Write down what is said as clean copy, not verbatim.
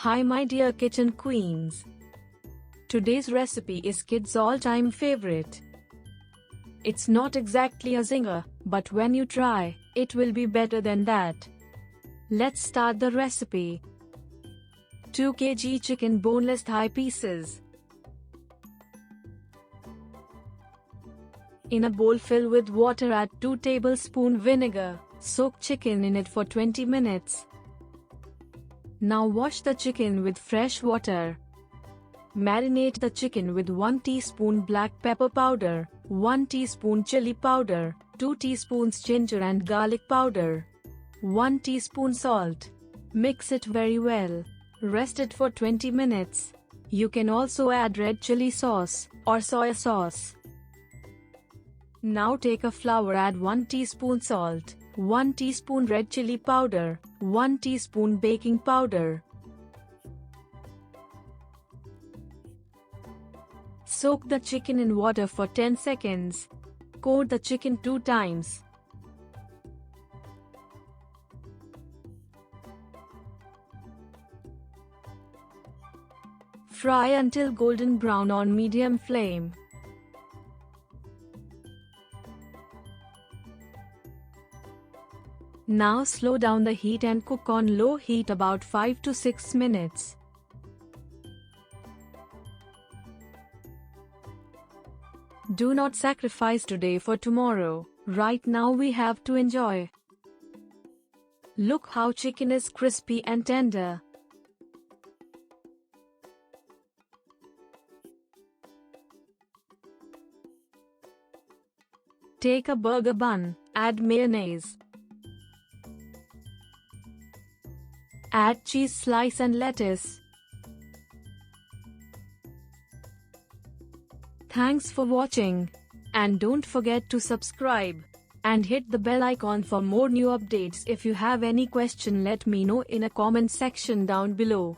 Hi my dear kitchen queens. Today's recipe is kids' all-time favorite. It's not exactly a zinger, but when you try, it will be better than that. Let's start the recipe. 2 kg chicken boneless thigh pieces. In a bowl fill with water, add 2 tablespoons vinegar. Soak chicken in it for 20 minutes. Now wash the chicken with fresh water. Marinate the chicken with 1 teaspoon black pepper powder, 1 teaspoon chili powder, 2 teaspoons ginger and garlic powder, 1 teaspoon salt. Mix it very well. Rest it for 20 minutes. You can also add red chili sauce or soy sauce. Now take a flour, add 1 teaspoon salt, 1 teaspoon red chili powder, 1 teaspoon baking powder. Soak the chicken in water for 10 seconds. Coat the chicken 2 times. Fry until golden brown on medium flame. Now slow down the heat and cook on low heat about 5 to 6 minutes. Do not sacrifice today for tomorrow. Right now we have to enjoy. Look how chicken is crispy and tender. Take a burger bun, add mayonnaise. Add cheese slice and lettuce. Thanks for watching. And don't forget to subscribe. And hit the bell icon for more new updates. If you have any question, let me know in a comment section down below.